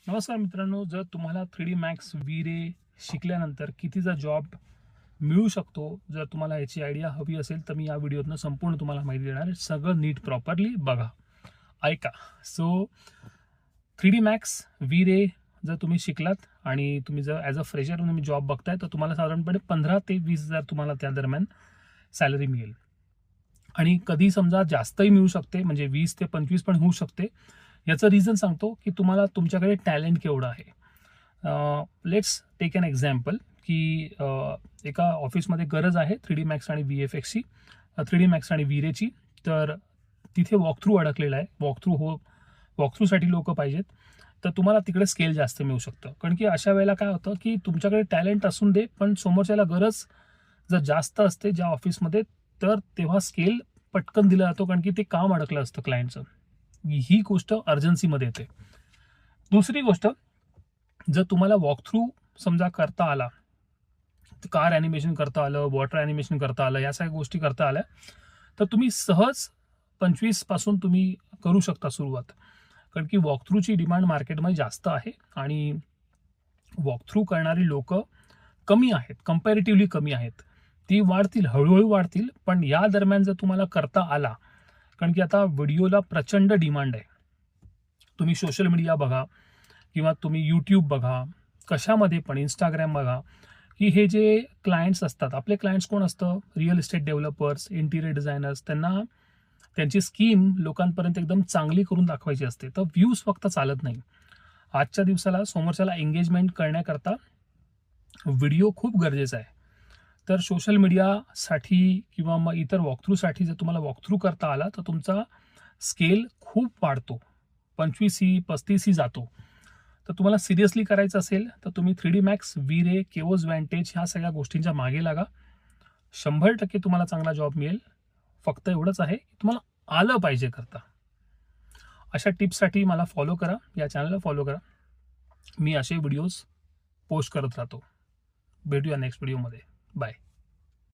नमस्कार मित्रांनो, जर तुम्हाला 3D Max V-Ray शिकल्यानंतर कितीचा जॉब मिळू शकतो, जर तुम्हाला याची आयडिया हवी असेल तर मी या व्हिडिओतनं संपूर्ण तुम्हाला माहिती देणार आहे. सगळं नीट प्रॉपरली बघा, ऐका. सो 3D Max V-Ray जर तुम्ही शिकलात आणि तुम्ही जर ॲज अ फ्रेशर तुम्ही जॉब बघताय तर तुम्हाला साधारणपणे 15 ते 20 हजार तुम्हाला त्या दरम्यान सॅलरी मिळेल. आणि कधी समजा जास्तही मिळू शकते, म्हणजे 20 ते 25 पण होऊ शकते. याचं रिझन सांगतो की तुम्हाला तुमच्याकडे टॅलेंट केवढं आहे. लेट्स टेक एन एक्झाम्पल की एका ऑफिसमध्ये गरज आहे 3D Max आणि VFXची, 3D Max आणि V-Rayची. तर तिथे वॉकथ्रू अडकलेला आहे. वॉकथ्रूसाठी लोक पाहिजेत. तर तुम्हाला तिकडे स्केल जास्त मिळू शकतं. कारण की अशा वेळेला काय होतं की तुमच्याकडे टॅलेंट असून दे, पण समोरच्याला गरज जर जास्त असते ज्या ऑफिसमध्ये, तर तेव्हा स्केल पटकन दिला जातो, कारण की ते काम अडकलं असतं क्लायंटचं. ही गोष्ट अर्जन्सीमध्ये येते. दुसरी गोष्ट, जर तुम्हाला वॉकथ्रू समजा करता आला, कार ॲनिमेशन करता आलं, वॉटर ॲनिमेशन करता आलं, या सगळ्या गोष्टी करता आल्या, तर तुम्ही सहज 25 पासून तुम्ही करू शकता सुरुवात. कारण की वॉकथ्रूची डिमांड मार्केटमध्ये जास्त आहे आणि वॉकथ्रू करणारी लोक कमी आहेत, कंपॅरेटिव्हली कमी आहेत. ती वाढतील, हळूहळू वाढतील, पण या दरम्यान जर तुम्हाला करता आला, कारण की आता व्हिडिओला प्रचंड डिमांड आहे. तुम्ही सोशल मीडिया बघा किंवा तुम्ही यूट्यूब बघा, कशामध्ये पण इंस्टाग्राम बघा, की हे जे क्लायंट्स असतात, आपले क्लायंट्स कोण असतं? Real estate developers, interior designers. त्यांना त्यांची स्कीम लोकांपर्यंत एकदम चांगली करून दाखवायची असते. तर व्ह्यूज फक्त चालत नाही. आजच्या दिवसाला समोरच्याला एंगेजमेंट करण्याकरता व्हिडिओ खूप गरजेचा आहे. तर सोशल मीडियासाठी किंवा मग इतर वॉकथ्रूसाठी जर तुम्हाला वॉकथ्रू करता आला तर तुमचा स्केल खूप वाढतो, 25 35 जातो. तर तुम्हाला सिरियसली करायचं असेल तर तुम्ही 3D Max, V-Ray, केओज वॅन्टेज ह्या सगळ्या गोष्टींच्या मागे लागा. 100% तुम्हाला चांगला जॉब मिळेल. फक्त एवढंच आहे की तुम्हाला आलं पाहिजे करता. अशा टिप्ससाठी मला फॉलो करा, या चॅनलला फॉलो करा. मी असे व्हिडिओज पोस्ट करत राहतो. भेटूया नेक्स्ट व्हिडिओमध्ये. बाय.